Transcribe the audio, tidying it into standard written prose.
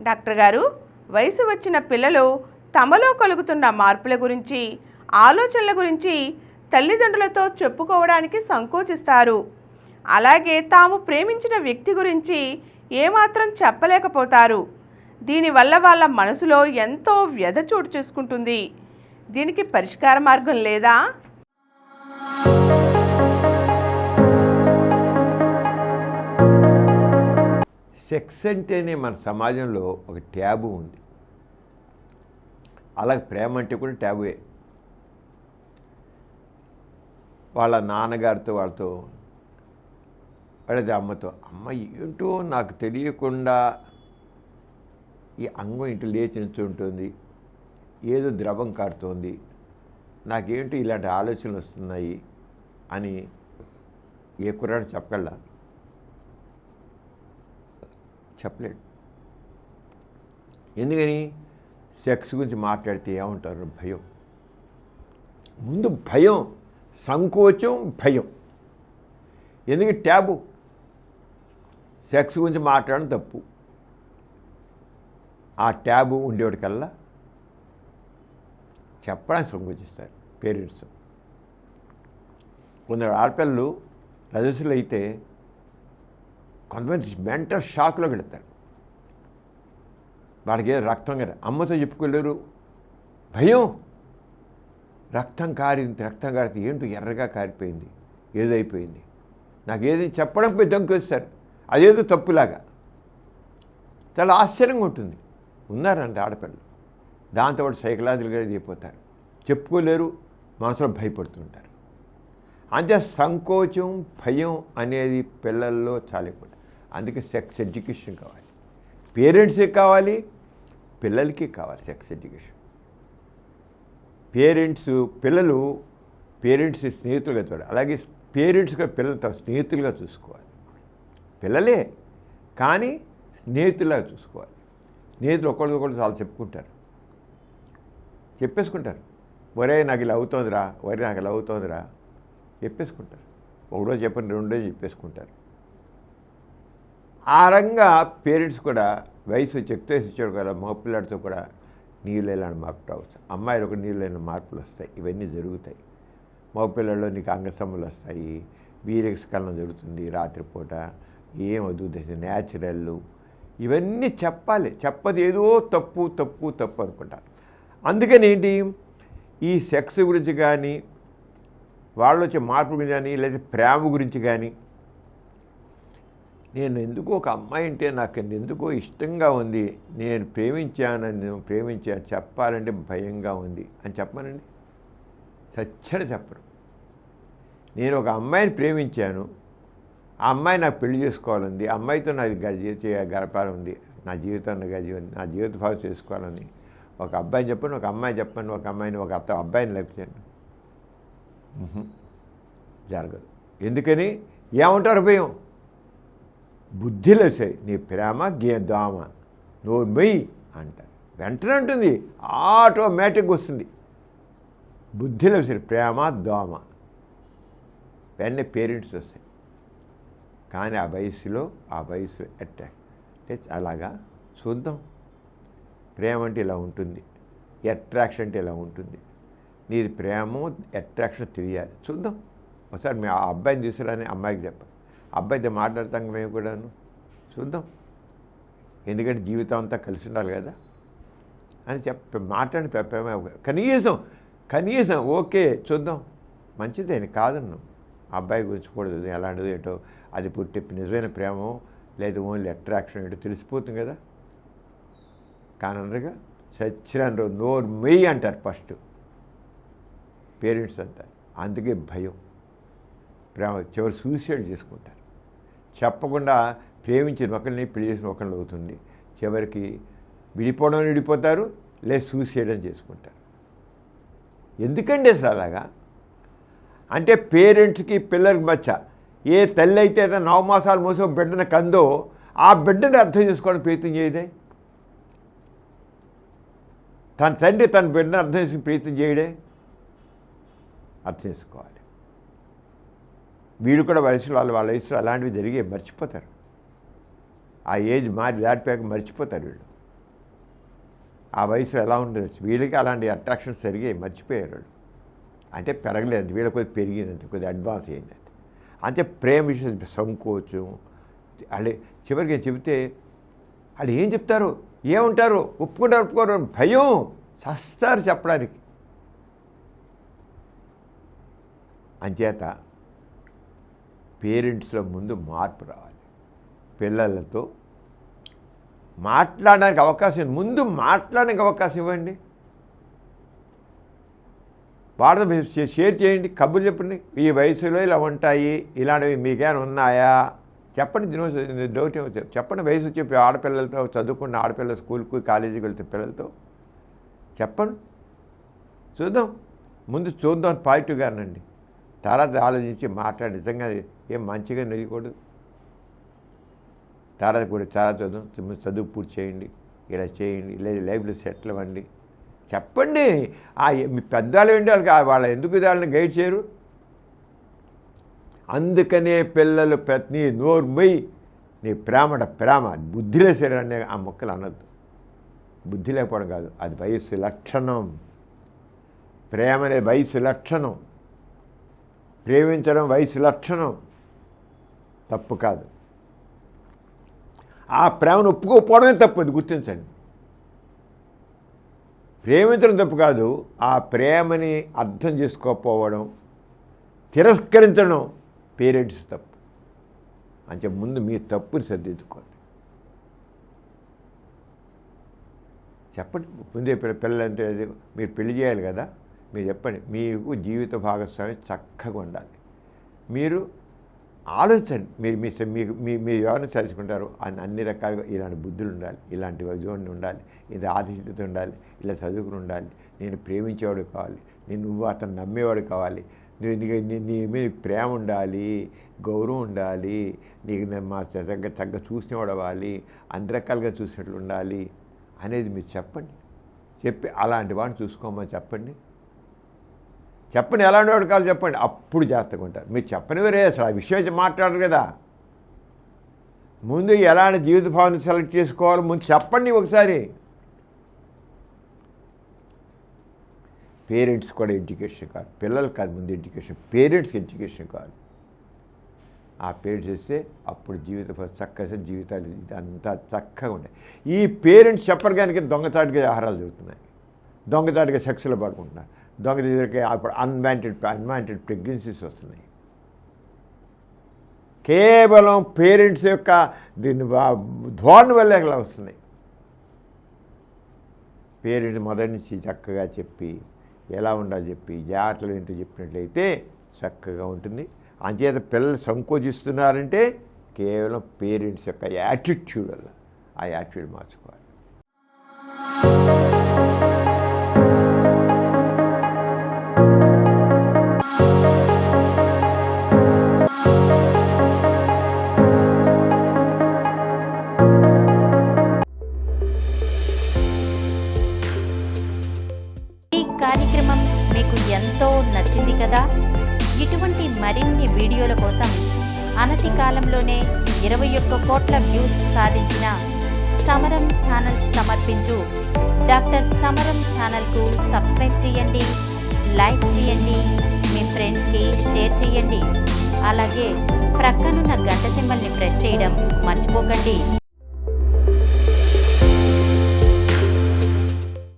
Doctor గారు, వయసు వచ్చిన పిల్లలు తమలో కలుగుతున్న మార్పుల గురించి, ఆలోచనల గురించి తల్లిదండ్రులతో చెప్పుకోవడానికి సంకోచిస్తారు. అలాగే తాము ప్రేమించిన వ్యక్తి గురించి ఏమాత్రం చెప్పలేకపోతారు. దీనివల్ల వాళ్ళ మనసులో ఎంతో వ్యధ చోటు చేసుకుంటుంది. దీనికి పరిష్కార మార్గం లేదా? సెక్స్ అంటేనే మన సమాజంలో ఒక ట్యాబు ఉంది. అలాగే ప్రేమ అంటే కూడా ట్యాబుయే. వాళ్ళ నాన్నగారితో వాళ్ళతో వాళ్ళది అమ్మతో, అమ్మ ఏంటో నాకు తెలియకుండా ఈ అంగం ఇంటి లేచి నిల్చుంటుంది, ఏదో ద్రవం కారుతోంది, నాకేంటో ఇలాంటి ఆలోచనలు వస్తున్నాయి అని ఏ కుర్రాడు చెప్పగలరా? చెప్పలేడు. ఎందుకని? సెక్స్ గురించి మాట్లాడితే ఏమంటారు? భయం. ముందు భయం, సంకోచం, భయం. ఎందుకు? ట్యాబు. సెక్స్ గురించి మాట్లాడడం తప్పు. ఆ ట్యాబు ఉండేవాడికల్లా చెప్పడానికి సంకోచిస్తారు పేరెంట్స్. కొందరు ఆడపిల్లలు రజస్సులు అయితే కొంతమంది మెంటల్ షాక్లో వెళతారు. వాళ్ళకి ఏదో రక్తం కదా, అమ్మతో చెప్పుకోలేరు, భయం. రక్తం కారితే ఏంటో ఎర్రగా కారిపోయింది, ఏదో అయిపోయింది, నాకు ఏది చెప్పడం పోయి దొంగొస్తారు, అదేదో తప్పులాగా. చాలా ఆశ్చర్యంగా ఉంటుంది. ఉన్నారంటే ఆడపిల్లలు దాంతో పాటు సైకలాజికల్గా అయిపోతారు, చెప్పుకోలేరు, మనసులో భయపడుతుంటారు. అంతే సంకోచం, భయం అనేది పిల్లల్లో చాలా ఎక్కువ. అందుకే సెక్స్ ఎడ్యుకేషన్ కావాలి, పేరెంట్స్కి కావాలి, పిల్లలకి కావాలి సెక్స్ ఎడ్యుకేషన్. పిల్లలు పేరెంట్స్ స్నేహితులుగా చూడాలి, అలాగే పేరెంట్స్గా పిల్లలతో స్నేహితులుగా చూసుకోవాలి. పిల్లలే కానీ స్నేహితులుగా చూసుకోవాలి. స్నేహితులు ఒకరికొకరు చాలా చెప్పేసుకుంటారు. ఒరే నాకు ఇలా అవుతోందిరా, ఒరే నాకు ఇలా అవుతోందిరా చెప్పేసుకుంటారు. ఒకరోజు చెప్పని 2 రోజులు చెప్పేసుకుంటారు. ఆ రంగా పేరెంట్స్ కూడా వయసు చెప్తే ఇచ్చాడు కదా, మగపిల్లాడితో కూడా నీళ్ళైన మార్పు రావచ్చు, అమ్మాయిలు ఒక నీళ్ళైన మార్పులు వస్తాయి. ఇవన్నీ జరుగుతాయి. మగపిల్లల్లో నీకు అంగసమ్ములు వస్తాయి, వీర్యస్ఖలనం జరుగుతుంది రాత్రిపూట, ఏం వద్దు న్యాచురల్, ఇవన్నీ చెప్పాలి. చెప్పదు ఏదో తప్పు తప్పు తప్పు అనుకుంటారు. అందుకని ఏంటి, ఈ సెక్స్ గురించి కానీ, వాళ్ళు వచ్చే మార్పు గురించి కానీ, లేదా ప్రేమ గురించి కానీ, నేను ఎందుకో ఒక అమ్మాయి అంటే నాకు ఎందుకో ఇష్టంగా ఉంది, నేను ప్రేమించాను చెప్పాలంటే భయంగా ఉంది అని చెప్పానండి. సచ్చని చెప్పరు. నేను ఒక అమ్మాయిని ప్రేమించాను, ఆ అమ్మాయి నాకు పెళ్లి చేసుకోవాలంది, ఆ అమ్మాయితో నాకు గడపాలని, నా జీవిత భాగం చేసుకోవాలని ఒక అబ్బాయిని చెప్పాను, ఒక అమ్మాయి చెప్పాను, ఒక అమ్మాయిని ఒక అబ్బాయిని లేకపోయాను. జరగదు. ఎందుకని? ఏమంటారు? భయం. బుద్ధిలో వచ్చాయి, నీ ప్రేమ దోమ, నువ్వు మెయ్యి అంటారు. వెంటనే ఉంటుంది, ఆటోమేటిక్గా వస్తుంది. బుద్ధిలో వచ్చాయి ప్రేమ దోమ, వెంటనే పేరెంట్స్ వస్తాయి. కానీ ఆ వయసు అట్రాక్ట్ అలాగా చూద్దాం. ప్రేమ అంటే ఇలా ఉంటుంది, అట్రాక్షన్ అంటే ఇలా ఉంటుంది. నీది ప్రేమ అట్రాక్షన్ తెలియాలి. చూద్దాం. ఒకసారి మీ ఆ అబ్బాయిని తీసుకురాని అమ్మాయికి చెప్పాలి, అబ్బాయితో మాట్లాడతాం మేము కూడాను, చూద్దాం. ఎందుకంటే జీవితం అంతా కలిసి ఉండాలి కదా అని మాట్లాడి కనీసం ఓకే చూద్దాం, మంచిదే కాదన్నాం. అబ్బాయి గురించి కూడా ఎలాంటిదో ఏంటో అది పుట్టి నిజమైన ప్రేమ లేదు ఓన్లీ అట్రాక్షన్ ఏంటో తెలిసిపోతుంది కదా. కాననరుగా చచ్చిరాను నోరు మెయ్యి అంటారు ఫస్ట్ పేరెంట్స్ అంటారు. అందుకే భయం. ప్రేమ చివరి సూసైడ్ చేసుకుంటారు. చెప్పకుండా ప్రేమించిన ఒకరిని పెళ్లి చేసిన ఒకరిని అవుతుంది. చివరికి విడిపోతారు, లేదా సూసైడ్ అని చేసుకుంటారు. ఎందుకండి అసలు అలాగా? అంటే పేరెంట్స్కి పిల్లలకి మధ్య ఏ తల్లి అయితే 9 మాసాలు మోసం బిడ్డను కందో ఆ బిడ్డని అర్థం చేసుకోవడానికి ప్రయత్నం చేయడే, తన తండ్రి తన బిడ్డను అర్థం చేసుకుని ప్రయత్నం చేయడే, అర్థం చేసుకోవాలి. వీళ్ళు కూడా వాళ్ళ వయసులో అలాంటివి జరిగే మర్చిపోతారు. ఆ ఏజ్ దాటిపోయాక మర్చిపోతారు వీళ్ళు. ఆ వయసులో ఎలా ఉండదు, వీళ్ళకి అలాంటి అట్రాక్షన్స్ జరిగాయి, మర్చిపోయారు వాళ్ళు. అంటే పెరగలేదు, వీళ్ళ కొద్ది పెరిగింది, కొద్దిగా అడ్వాన్స్ అయింది. అంటే ప్రేమ విషయం సంకోచం, వాళ్ళు చివరికి చెబితే వాళ్ళు ఏం చెప్తారు, ఏముంటారు, ఒప్పుకోరు, భయం, సస్తారు చెప్పడానికి. అంచేత పేరెంట్స్లో ముందు మార్పు రావాలి. పిల్లలతో మాట్లాడడానికి అవకాశం, ముందు మాట్లాడడానికి అవకాశం ఇవ్వండి. వాళ్ళతో షేర్ చేయండి, కబుర్లు చెప్పండి. ఈ వయసులో ఇలా ఉంటాయి, ఇలాంటివి మీకేమైనా ఉన్నాయా చెప్పండి. డౌట్ ఏమో చెప్పండి. వయసు వచ్చి ఆడపిల్లలతో, చదువుకున్న ఆడపిల్లలు, స్కూల్కి కాలేజీకి వెళ్తే పిల్లలతో చెప్పండి, చూద్దాం. ముందు చూద్దాం పాజిటివ్గానండి, తర్వాత ఆలోచించి మాట్లాడి నిజంగా ఏం మంచిగా నెయ్యకూడదు. తర్వాత కూడా చాలా చదువు పూర్తి చేయండి, ఇలా చేయండి, లేదా లైఫ్లో సెటిల్ అవ్వండి చెప్పండి. మీ పెద్దవాళ్ళు ఏంటి, వాళ్ళ ఎందుకు వాళ్ళని గైడ్ చేయరు? అందుకనే పిల్లలు నీ నోరు మొయ్యి, నీ ప్రేమ బుద్ధి లేసారు అనే ఆ మొక్కలు అనొద్దు. బుద్ధి లేకపోవడం కాదు, అది వయస్సు లక్షణం. ప్రేమ అనే వయస్సు లక్షణం, ప్రేమించడం వయసు లక్షణం, తప్పు కాదు. ఆ ప్రేమను ఒప్పుకోకపోవడమే తప్పు, అది గుర్తించండి. ప్రేమించడం తప్పు కాదు, ఆ ప్రేమని అర్థం చేసుకోకపోవడం, తిరస్కరించడం పేరెంట్స్ తప్పు. అంటే ముందు మీ తప్పుని సరిదిద్దుకోండి. చెప్పండి ముందే, పిల్లలంటే మీరు పెళ్లి చేయాలి కదా, మీరు చెప్పండి. మీకు జీవిత భాగస్వామి చక్కగా ఉండాలి. మీరు ఆలోచించండి, మీరు మీరు ఎవరిని చదువుకుంటారు అన్ని రకాలుగా ఇలాంటి బుద్ధులు ఉండాలి, ఇలాంటి వజోని ఉండాలి, ఇది ఆధిక్యత ఉండాలి, ఇలా చదువుకుని ఉండాలి, నేను ప్రేమించేవాడు కావాలి, నువ్వు అతను నమ్మేవాడు కావాలి, నీ మీద ప్రేమ ఉండాలి, గౌరవం ఉండాలి, నీకు మా చక్కగా చూసినవాడు అవ్వాలి, అన్ని రకాలుగా చూసినట్లు ఉండాలి అనేది మీరు చెప్పండి. చెప్పి అలాంటి వాడిని చూసుకోమని చెప్పండి. ఎలాంటి వాడు కావాలి చెప్పండి, అప్పుడు జాగ్రత్తగా ఉంటారు. మీరు చెప్పని వేరే అసలు ఆ విషయం మాట్లాడరు కదా. ముందు ఎలాంటి జీవిత భావాన్ని సెలెక్ట్ చేసుకోవాలో ముందు చెప్పండి ఒకసారి. పేరెంట్స్ కూడా ఎడ్యుకేషన్ కాదు, పిల్లలు కాదు, ముందు ఎడ్యుకేషన్, పేరెంట్స్కి ఎడ్యుకేషన్ కాదు. ఆ పేరెంట్స్ ఇస్తే అప్పుడు చక్కగా జీవితాలు ఇదంతా చక్కగా ఉంటాయి. ఈ పేరెంట్స్ చెప్పరు కనుక దొంగచాటుగా ఆహారాలు జరుగుతున్నాయి, దొంగచాటుగా సెక్స్లో పడుకుంటున్నారు, దొంగచాటుగా అప్పుడు అన్వాంటెడ్ ప్రెగ్నెన్సీస్ వస్తున్నాయి. కేవలం పేరెంట్స్ యొక్క దీన్ని ధోరణి వల్లే అలా వస్తున్నాయి. పేరెంట్స్ మొదటి నుంచి చక్కగా చెప్పి ఎలా ఉండాలో చెప్పి జాగ్రత్తలు ఏంటో చెప్పినట్లయితే చక్కగా ఉంటుంది. అంచేత పిల్లలు సంకోచిస్తున్నారంటే కేవలం పేరెంట్స్ యొక్క యాటిట్యూడ్ వల్ల. ఆ యాటిట్యూడ్ మార్చుకోవాలి. ఈ కార్యక్రమం మీకు ఎంతో నచ్చింది కదా. ఇటువంటి మరిన్ని వీడియోల కోసం అనతి కాలంలోనే 21 కోట్ల వ్యూస్ సాధించిన సమరం ఛానల్ సమర్పించు డాక్టర్ సమరం ఛానల్కు సబ్స్క్రైబ్ చేయండి, లైక్ చేయండి, మీ ఫ్రెండ్స్కి షేర్ చేయండి. అలాగే ప్రక్కనున్న గంట సింబల్ని ప్రెస్ చేయడం మర్చిపోకండి.